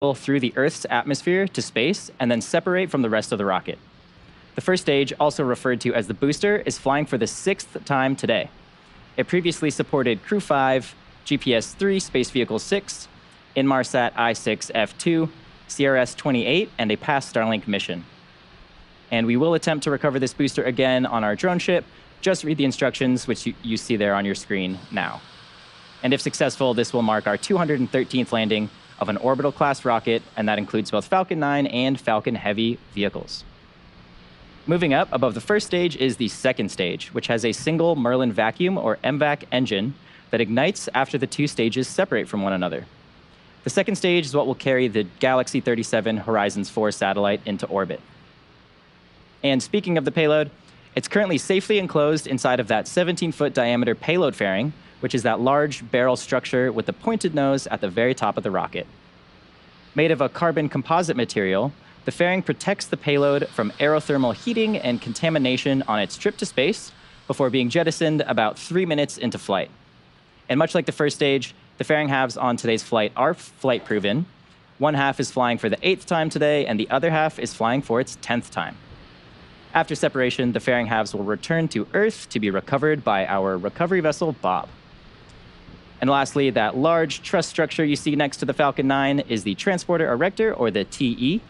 through the Earth's atmosphere to space and then separate from the rest of the rocket. The first stage, also referred to as the booster, is flying for the 6th time today. It previously supported Crew 5, GPS-3 Space Vehicle 6, Inmarsat I-6F2, CRS-28, and a past Starlink mission. And we will attempt to recover this booster again on our drone ship. Just read the instructions, which you see there on your screen now. And if successful, this will mark our 213th landing of an orbital-class rocket, and that includes both Falcon 9 and Falcon Heavy vehicles. Moving up above the first stage is the second stage, which has a single Merlin vacuum, or MVAC, engine that ignites after the two stages separate from one another. The second stage is what will carry the Galaxy 37 Horizons 4 satellite into orbit. And speaking of the payload, it's currently safely enclosed inside of that 17-foot diameter payload fairing, which is that large barrel structure with the pointed nose at the very top of the rocket. Made of a carbon composite material, the fairing protects the payload from aerothermal heating and contamination on its trip to space before being jettisoned about 3 minutes into flight. And much like the first stage, the fairing halves on today's flight are flight-proven. One half is flying for the 8th time today, and the other half is flying for its 10th time. After separation, the fairing halves will return to Earth to be recovered by our recovery vessel, Bob. And lastly, that large truss structure you see next to the Falcon 9 is the Transporter Erector, or the TE.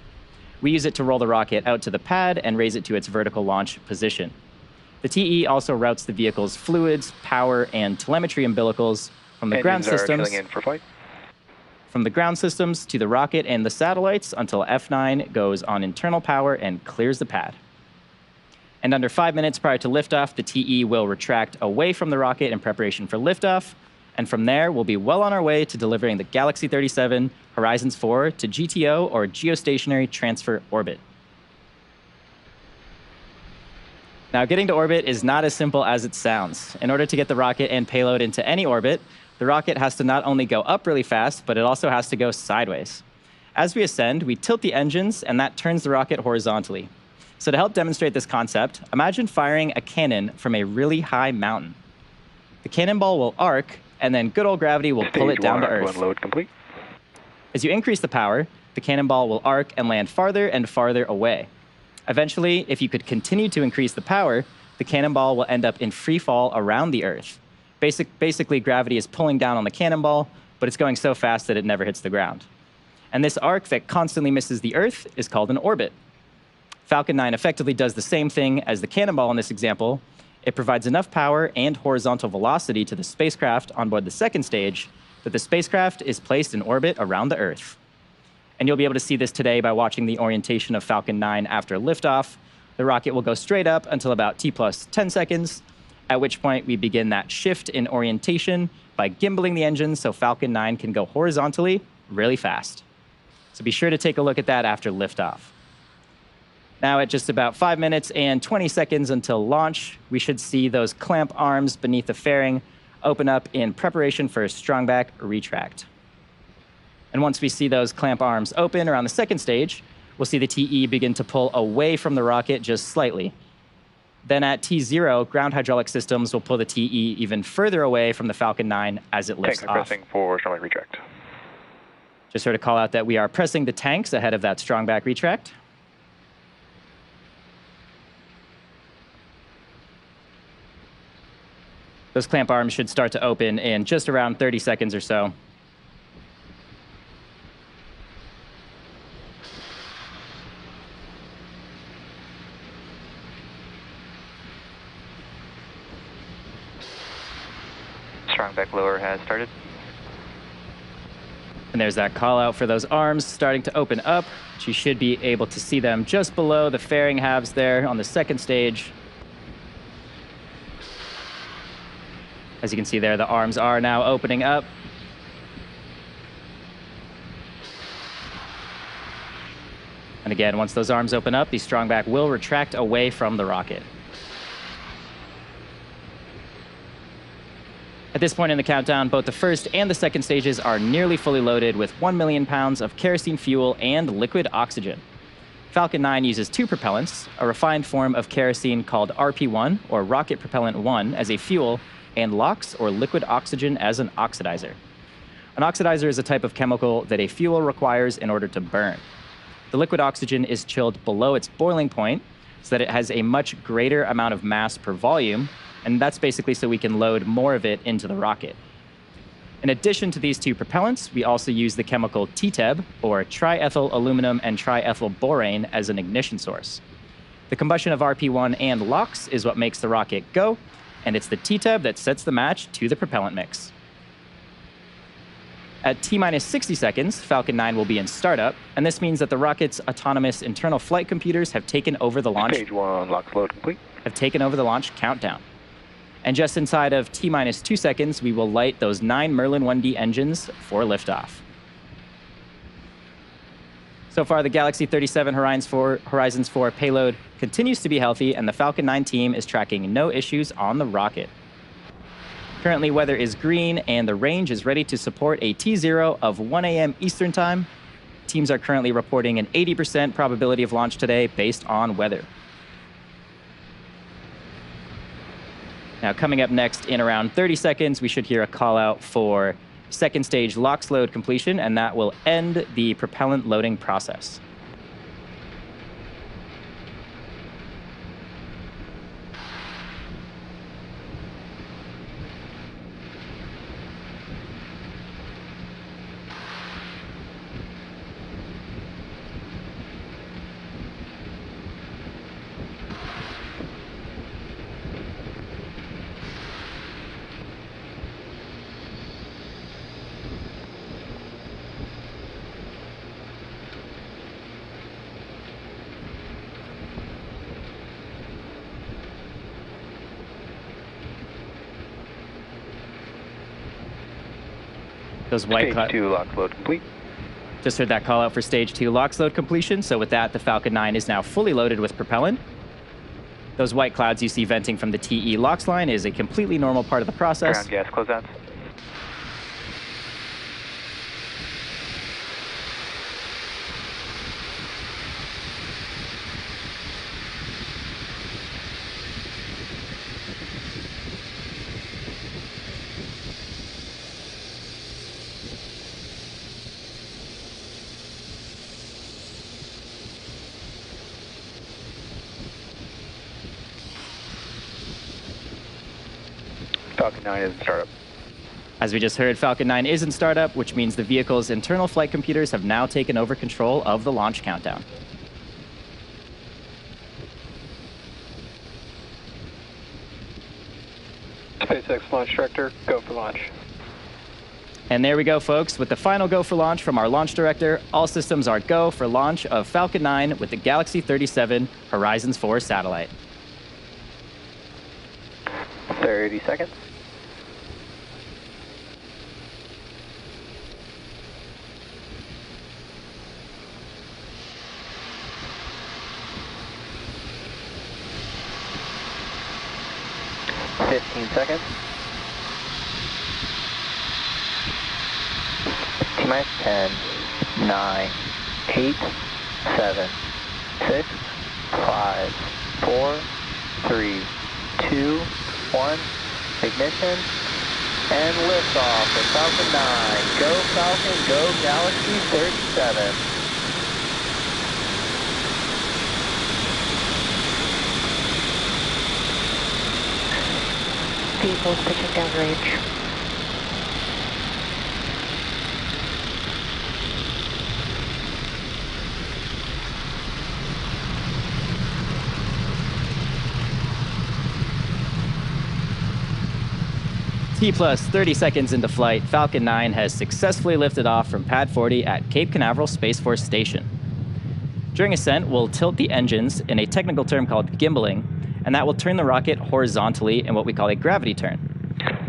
We use it to roll the rocket out to the pad and raise it to its vertical launch position. The TE also routes the vehicle's fluids, power, and telemetry umbilicals from the ground systems to the rocket and the satellites until F9 goes on internal power and clears the pad. And under 5 minutes prior to liftoff, the TE will retract away from the rocket in preparation for liftoff. And from there, we'll be well on our way to delivering the Galaxy 37 Horizons 4 to GTO, or Geostationary Transfer Orbit. Now, getting to orbit is not as simple as it sounds. In order to get the rocket and payload into any orbit, the rocket has to not only go up really fast, but it also has to go sideways. As we ascend, we tilt the engines, and that turns the rocket horizontally. So to help demonstrate this concept, imagine firing a cannon from a really high mountain. The cannonball will arc, and then good old gravity will pull it down to Earth. Load complete. As you increase the power, the cannonball will arc and land farther and farther away. Eventually, if you could continue to increase the power, the cannonball will end up in free fall around the Earth. Basically, gravity is pulling down on the cannonball, but it's going so fast that it never hits the ground. And this arc that constantly misses the Earth is called an orbit. Falcon 9 effectively does the same thing as the cannonball in this example. It provides enough power and horizontal velocity to the spacecraft on board the second stage that the spacecraft is placed in orbit around the Earth. And you'll be able to see this today by watching the orientation of Falcon 9 after liftoff. The rocket will go straight up until about T plus 10 seconds, at which point we begin that shift in orientation by gimbaling the engine so Falcon 9 can go horizontally really fast. So be sure to take a look at that after liftoff. Now, at just about 5 minutes and 20 seconds until launch, we should see those clamp arms beneath the fairing open up in preparation for a strongback retract. And once we see those clamp arms open around the second stage, we'll see the TE begin to pull away from the rocket just slightly. Then at T0, ground hydraulic systems will pull the TE even further away from the Falcon 9 as it lifts off. Pressing for strongback retract. Just sort of call out that we are pressing the tanks ahead of that strongback retract. Those clamp arms should start to open in just around 30 seconds or so. Strongback lower has started. And there's that call out for those arms starting to open up. You should be able to see them just below the fairing halves there on the second stage. As you can see there, the arms are now opening up. And again, once those arms open up, the strongback will retract away from the rocket. At this point in the countdown, both the first and the second stages are nearly fully loaded with 1 million pounds of kerosene fuel and liquid oxygen. Falcon 9 uses two propellants, a refined form of kerosene called RP1, or Rocket Propellant 1, as a fuel, and LOX, or liquid oxygen, as an oxidizer. An oxidizer is a type of chemical that a fuel requires in order to burn. The liquid oxygen is chilled below its boiling point so that it has a much greater amount of mass per volume, and that's basically so we can load more of it into the rocket. In addition to these two propellants, we also use the chemical TTEB, or triethyl aluminum and triethyl borane, as an ignition source. The combustion of RP1 and LOX is what makes the rocket go, and it's the TTEB that sets the match to the propellant mix. At T-minus 60 seconds, Falcon 9 will be in startup, and this means that the rocket's autonomous internal flight computers have taken over the launch. Stage 1, LOX load complete. Have taken over the launch countdown. And just inside of T-minus 2 seconds, we will light those 9 Merlin 1D engines for liftoff. So far, the Galaxy 37 Horizons 4 payload continues to be healthy, and the Falcon 9 team is tracking no issues on the rocket. Currently, weather is green, and the range is ready to support a T0 of 1 a.m. Eastern Time. Teams are currently reporting an 80% probability of launch today based on weather. Now, coming up next in around 30 seconds, we should hear a call out for second stage LOX load completion, and that will end the propellant loading process. Those white Stage 2, LOX load complete. Just heard that call out for Stage 2 LOX load completion. So with that, the Falcon 9 is now fully loaded with propellant. Those white clouds you see venting from the TE LOX line is a completely normal part of the process. Ground gas closeouts. Falcon 9 is in startup. As we just heard, Falcon 9 is in startup, which means the vehicle's internal flight computers have now taken over control of the launch countdown. SpaceX launch director, go for launch. And there we go, folks, with the final go for launch from our launch director. All systems are go for launch of Falcon 9 with the Galaxy 37 Horizons 4 satellite. 30 seconds. Seconds. T-minus 10, 9, 8, 7, 6, 5, 4, 3, 2, 1. Ignition and liftoff for Falcon 9. Go Falcon, go Galaxy 37. Vehicles pitching downrange. T plus 30 seconds into flight, Falcon 9 has successfully lifted off from Pad 40 at Cape Canaveral Space Force Station. During ascent, we'll tilt the engines in a technical term called gimbaling, and that will turn the rocket horizontally in what we call a gravity turn.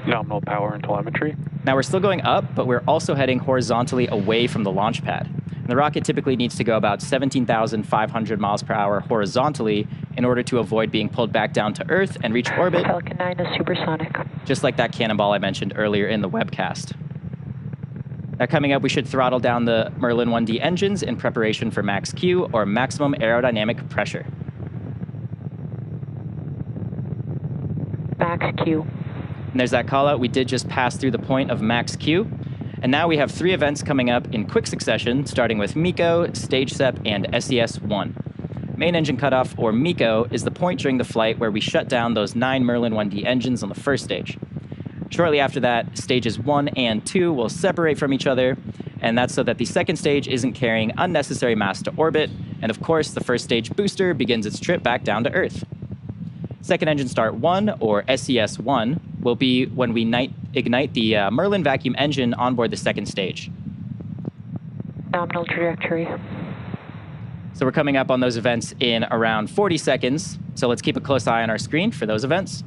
Nominal power and telemetry. Now we're still going up, but we're also heading horizontally away from the launch pad. And the rocket typically needs to go about 17,500 miles per hour horizontally in order to avoid being pulled back down to Earth and reach orbit. Falcon 9 is supersonic. Just like that cannonball I mentioned earlier in the webcast. Now coming up, we should throttle down the Merlin 1D engines in preparation for max Q, or maximum aerodynamic pressure. Max Q. And there's that call out. We did just pass through the point of max Q. And now we have 3 events coming up in quick succession, starting with MECO, Stage SEP, and SES-1. Main engine cutoff, or MECO, is the point during the flight where we shut down those 9 Merlin 1D engines on the first stage. Shortly after that, stages 1 and 2 will separate from each other, and that's so that the second stage isn't carrying unnecessary mass to orbit, and of course, the first stage booster begins its trip back down to Earth. Second engine start 1, or SES-1, will be when we ignite the Merlin vacuum engine on board the second stage. Nominal trajectory. So we're coming up on those events in around 40 seconds, so let's keep a close eye on our screen for those events.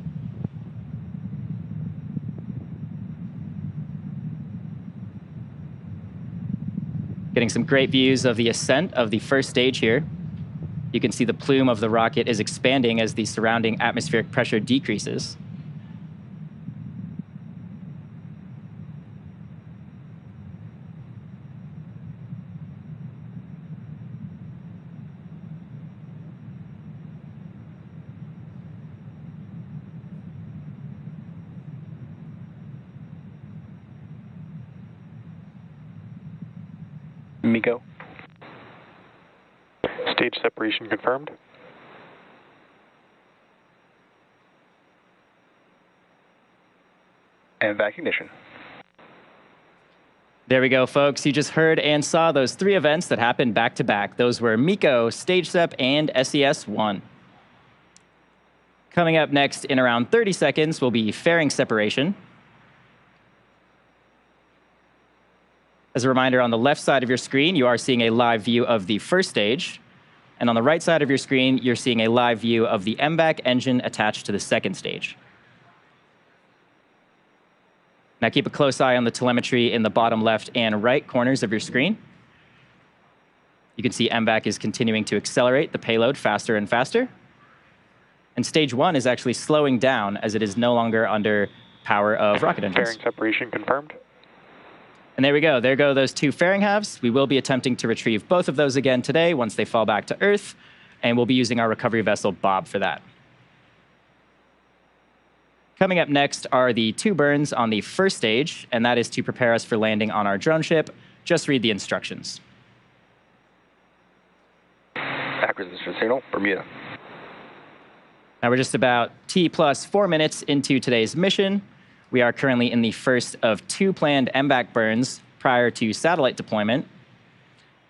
Getting some great views of the ascent of the first stage here. You can see the plume of the rocket is expanding as the surrounding atmospheric pressure decreases. MECO. Stage separation confirmed. And vac ignition. There we go, folks. You just heard and saw those 3 events that happened back to back. Those were MECO, Stage SEP, and SES-1. Coming up next in around 30 seconds will be fairing separation. As a reminder, on the left side of your screen, you are seeing a live view of the first stage. And on the right side of your screen, you're seeing a live view of the MVAC engine attached to the second stage. Now keep a close eye on the telemetry in the bottom left and right corners of your screen. You can see MVAC is continuing to accelerate the payload faster and faster. And stage 1 is actually slowing down as it is no longer under power of rocket engines. Fairing separation confirmed. And there we go. There go those 2 fairing halves. We will be attempting to retrieve both of those again today once they fall back to Earth, and we'll be using our recovery vessel Bob for that. Coming up next are the 2 burns on the first stage, and that is to prepare us for landing on our drone ship. Just read the instructions. Acquisition signal, Bermuda. Now we're just about T+4 minutes into today's mission. We are currently in the first of 2 planned MVAC burns prior to satellite deployment.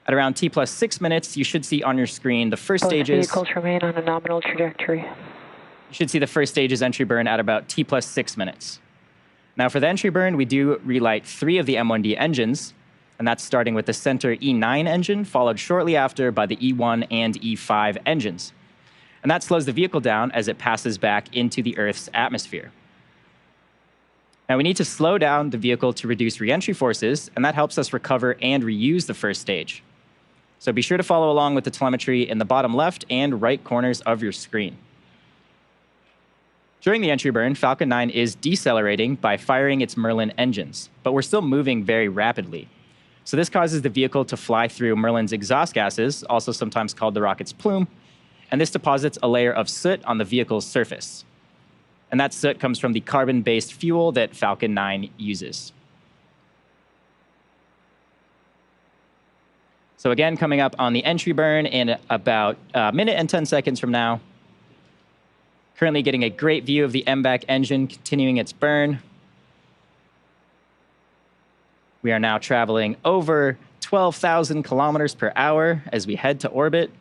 At around T+6 minutes, you should see on your screen the first stages. Both vehicles remain on a nominal trajectory. You should see the first stage's entry burn at about T+6 minutes. Now for the entry burn, we do relight 3 of the M1D engines, and that's starting with the center E9 engine, followed shortly after by the E1 and E5 engines. And that slows the vehicle down as it passes back into the Earth's atmosphere. Now, we need to slow down the vehicle to reduce re-entry forces, and that helps us recover and reuse the first stage. So be sure to follow along with the telemetry in the bottom left and right corners of your screen. During the entry burn, Falcon 9 is decelerating by firing its Merlin engines, but we're still moving very rapidly. So this causes the vehicle to fly through Merlin's exhaust gases, also sometimes called the rocket's plume, and this deposits a layer of soot on the vehicle's surface. And that soot comes from the carbon-based fuel that Falcon 9 uses. So again, coming up on the entry burn in about a minute and 10 seconds from now. Currently getting a great view of the MVAC engine continuing its burn. We are now traveling over 12,000 kilometers per hour as we head to orbit.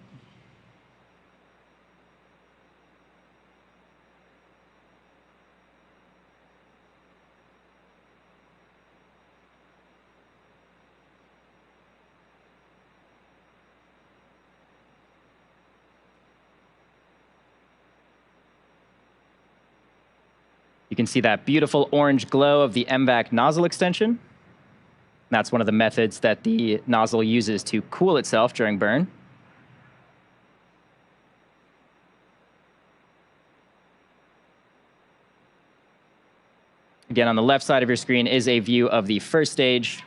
You can see that beautiful orange glow of the MVAC nozzle extension. That's one of the methods that the nozzle uses to cool itself during burn. Again, on the left side of your screen is a view of the first stage.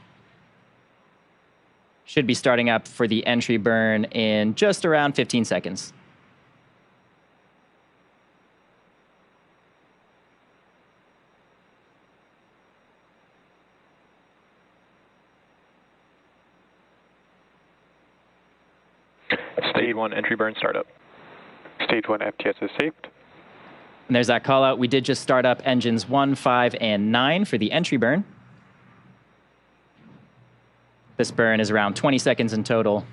Should be starting up for the entry burn in just around 15 seconds. Stage 1 entry burn startup. Stage 1 FTS is saved. And there's that call out. We did just start up engines 1, 5, and 9 for the entry burn. This burn is around 20 seconds in total.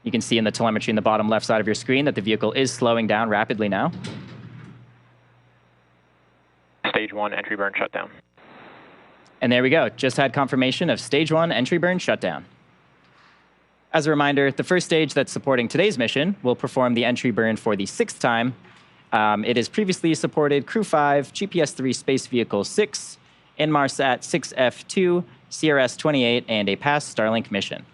You can see in the telemetry in the bottom left side of your screen that the vehicle is slowing down rapidly now. Stage 1 entry burn shutdown. And there we go. Just had confirmation of Stage 1 entry burn shutdown. As a reminder, the first stage that's supporting today's mission will perform the entry burn for the 6th time. It has previously supported Crew 5, GPS-3 Space Vehicle 6, Inmarsat 6F2, CRS-28, and a past Starlink mission.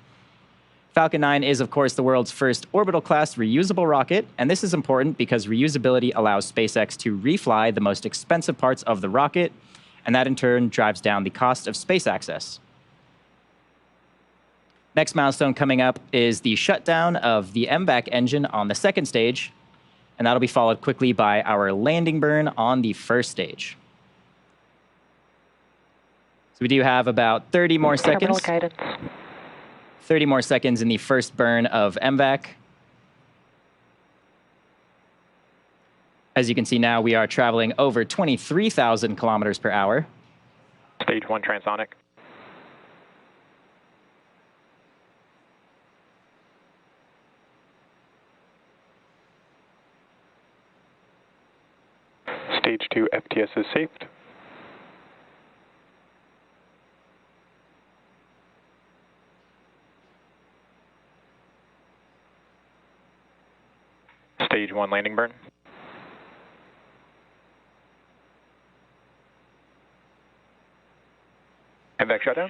Falcon 9 is, of course, the world's first orbital-class reusable rocket, and this is important because reusability allows SpaceX to refly the most expensive parts of the rocket, and that in turn drives down the cost of space access. Next milestone coming up is the shutdown of the MVAC engine on the 2nd stage, and that'll be followed quickly by our landing burn on the 1st stage. So we do have about 30 more Terminal seconds. guidance. 30 more seconds in the first burn of MVAC. As you can see now, we are traveling over 23,000 kilometers per hour. Stage 1 transonic. Stage 2 FTS is saved. Stage 1 landing burn. MVAC shutdown.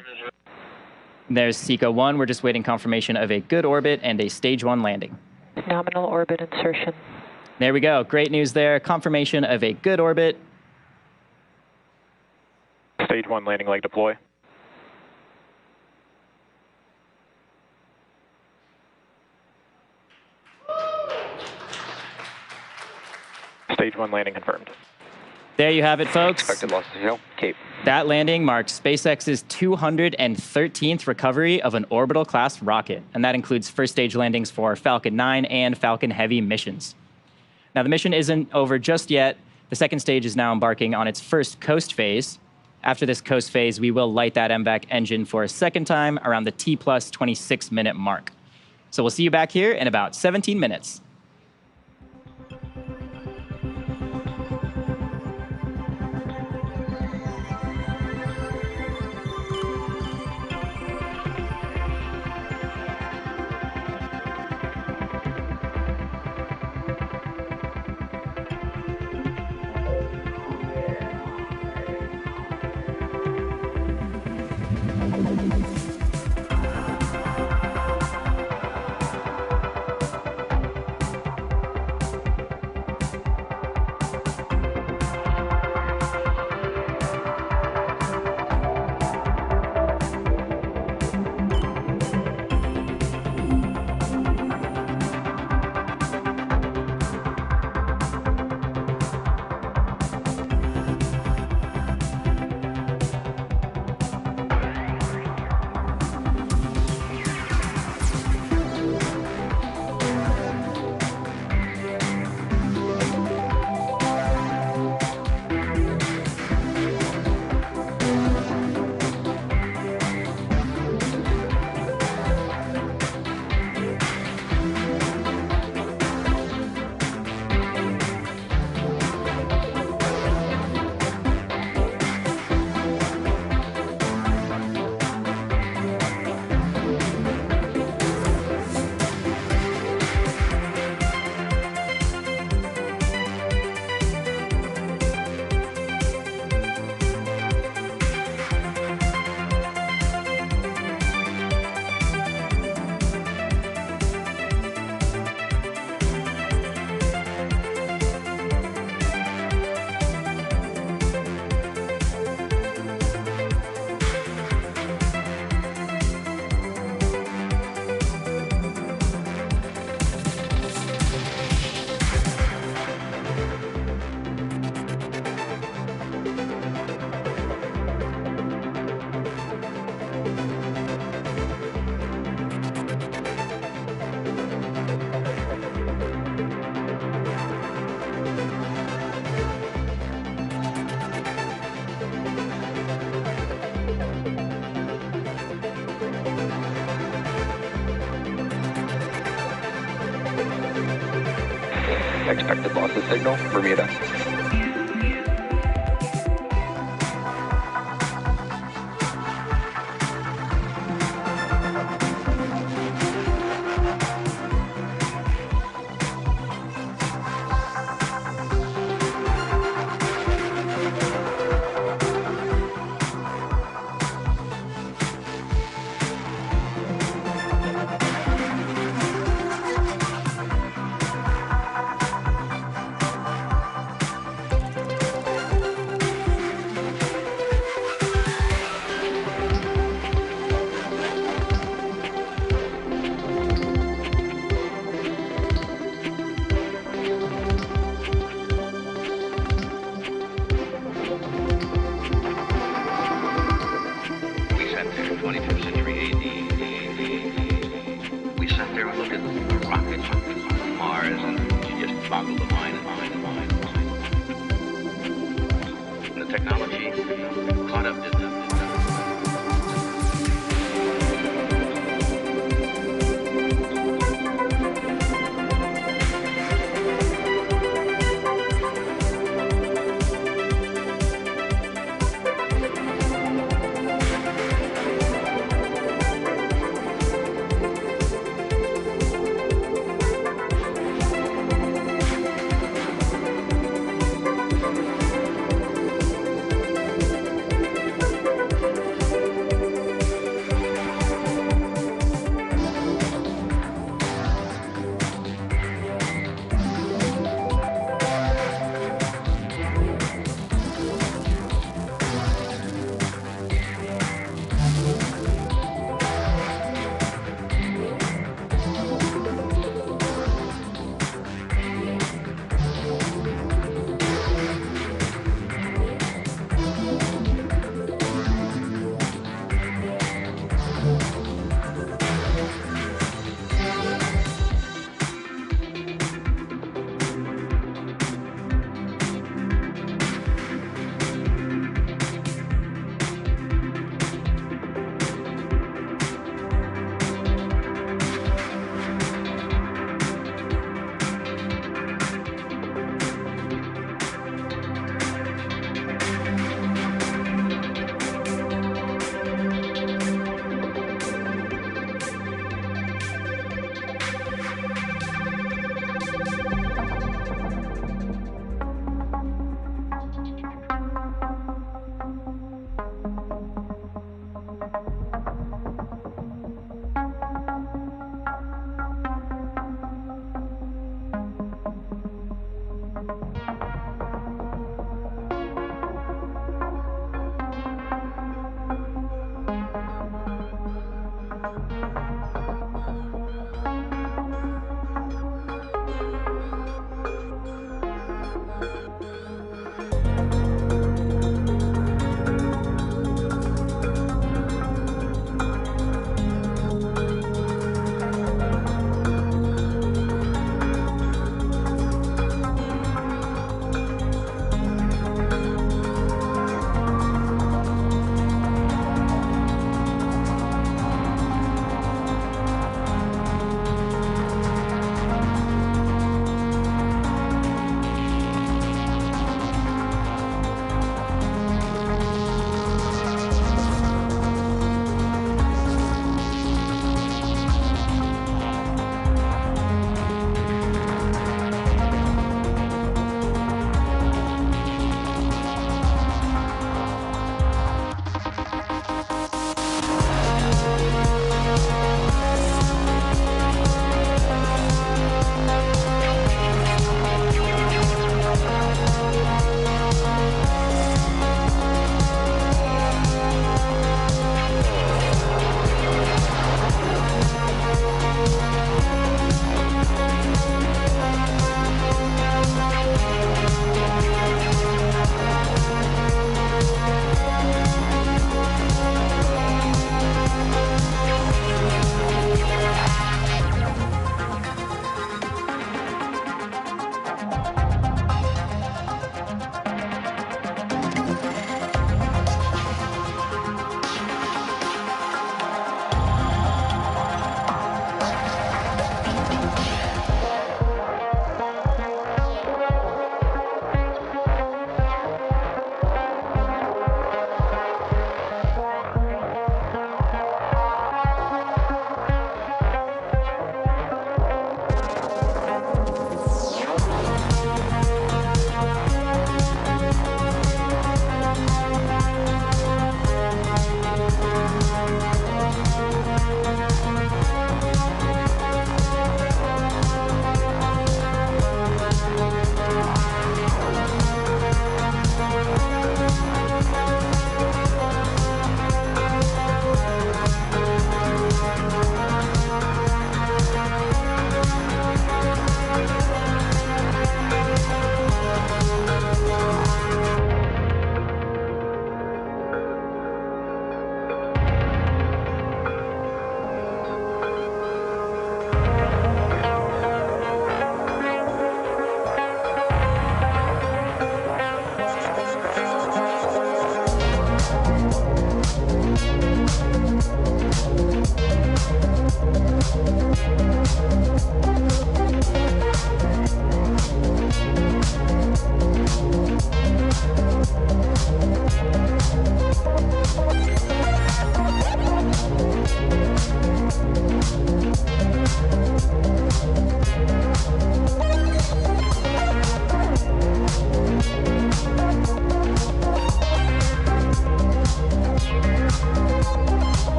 There's SECO 1. We're just waiting confirmation of a good orbit and a Stage 1 landing. Nominal orbit insertion. There we go. Great news there. Confirmation of a good orbit. Stage 1 landing leg deploy. Stage 1 landing confirmed. There you have it, folks. Expected loss of signal, Cape. That landing marked SpaceX's 213th recovery of an orbital-class rocket, and that includes first stage landings for Falcon 9 and Falcon Heavy missions. Now, the mission isn't over just yet. The 2nd stage is now embarking on its first coast phase. After this coast phase, we will light that MVAC engine for a 2nd time around the T plus 26-minute mark. So we'll see you back here in about 17 minutes. Expected loss of signal, Bermuda.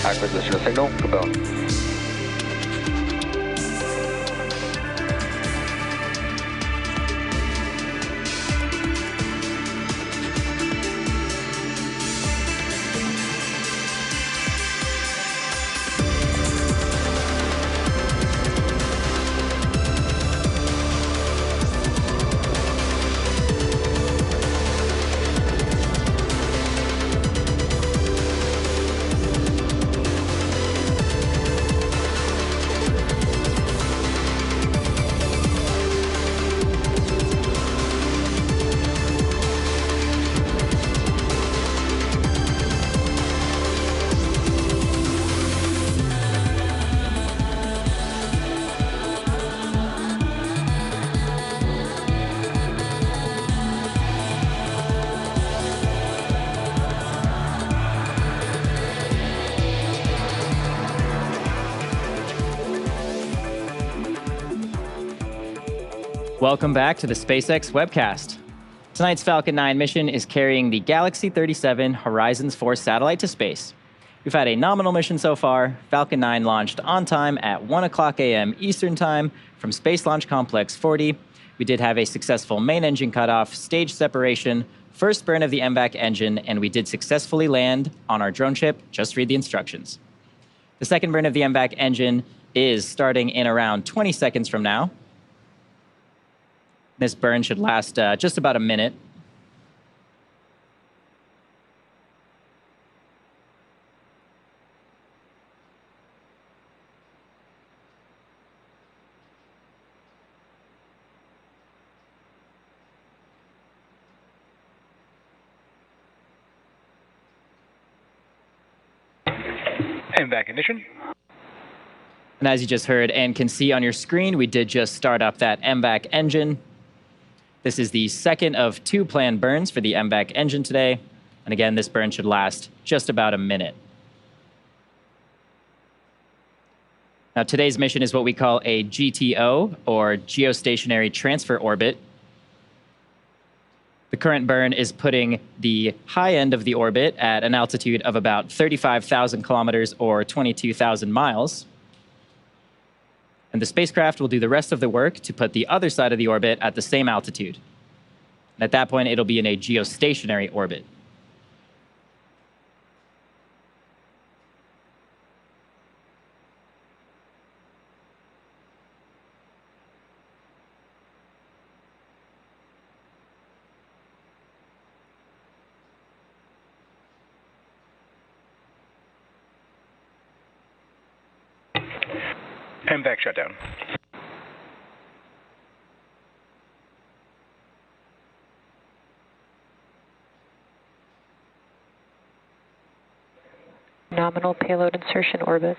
Acquisition of signal, confirmed. Welcome back to the SpaceX webcast. Tonight's Falcon 9 mission is carrying the Galaxy 37 Horizons 4 satellite to space. We've had a nominal mission so far. Falcon 9 launched on time at 1 o'clock a.m. Eastern Time from Space Launch Complex 40. We did have a successful main engine cutoff, stage separation, first burn of the MVAC engine, and we did successfully land on our drone ship. Just read the instructions. The second burn of the MVAC engine is starting in around 20 seconds from now. This burn should last just about a minute. MVAC ignition. And as you just heard and can see on your screen, we did just start up that MVAC engine. This is the second of 2 planned burns for the MVAC engine today. And again, this burn should last just about a minute. Now, today's mission is what we call a GTO, or Geostationary Transfer Orbit. The current burn is putting the high end of the orbit at an altitude of about 35,000 kilometers or 22,000 miles. And the spacecraft will do the rest of the work to put the other side of the orbit at the same altitude. And at that point, it'll be in a geostationary orbit. MVAC shutdown. Nominal payload insertion orbit.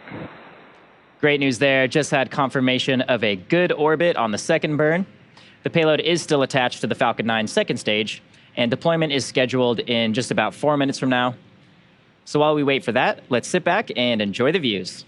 Great news there. Just had confirmation of a good orbit on the second burn. The payload is still attached to the Falcon 9 second stage, and deployment is scheduled in just about 4 minutes from now. So while we wait for that, let's sit back and enjoy the views.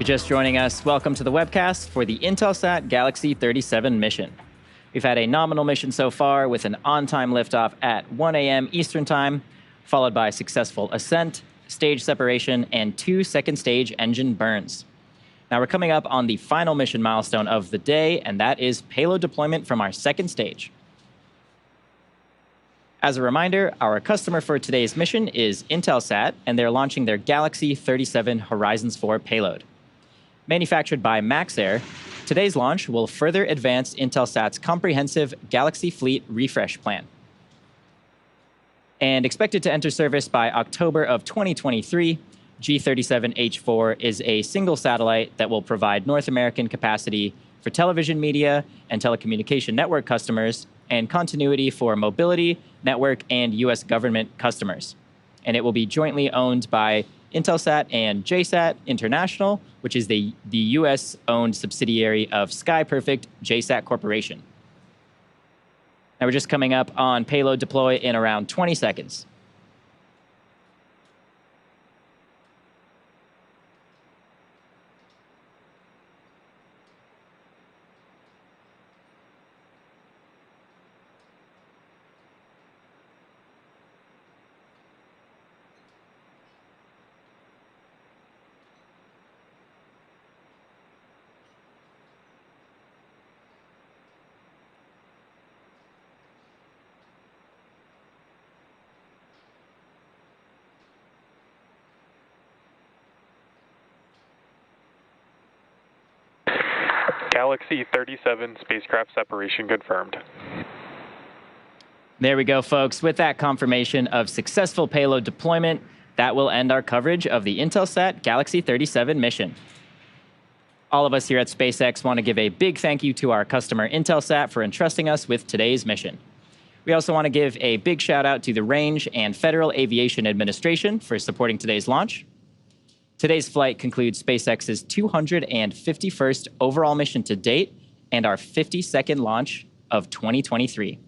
just joining us, welcome to the webcast for the Intelsat Galaxy 37 mission. We've had a nominal mission so far with an on-time liftoff at 1 a.m. Eastern Time, followed by successful ascent, stage separation, and 2 second stage engine burns. Now we're coming up on the final mission milestone of the day, and that is payload deployment from our second stage. As a reminder, our customer for today's mission is Intelsat, and they're launching their Galaxy 37 Horizons 4 payload. Manufactured by Maxair, today's launch will further advance Intelsat's comprehensive Galaxy Fleet refresh plan. And expected to enter service by October of 2023, G37H4 is a single satellite that will provide North American capacity for television media and telecommunication network customers and continuity for mobility, network, and U.S. government customers. And it will be jointly owned by Intelsat and JSAT International, which is the U.S.-owned subsidiary of SkyPerfect JSAT Corporation. Now we're just coming up on payload deploy in around 20 seconds. Galaxy 37 spacecraft separation confirmed. There we go, folks. With that confirmation of successful payload deployment, that will end our coverage of the Intelsat Galaxy 37 mission. All of us here at SpaceX want to give a big thank you to our customer Intelsat for entrusting us with today's mission. We also want to give a big shout out to the Range and Federal Aviation Administration for supporting today's launch. Today's flight concludes SpaceX's 251st overall mission to date and our 52nd launch of 2023.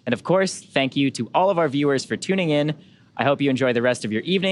And of course, thank you to all of our viewers for tuning in. I hope you enjoy the rest of your evening.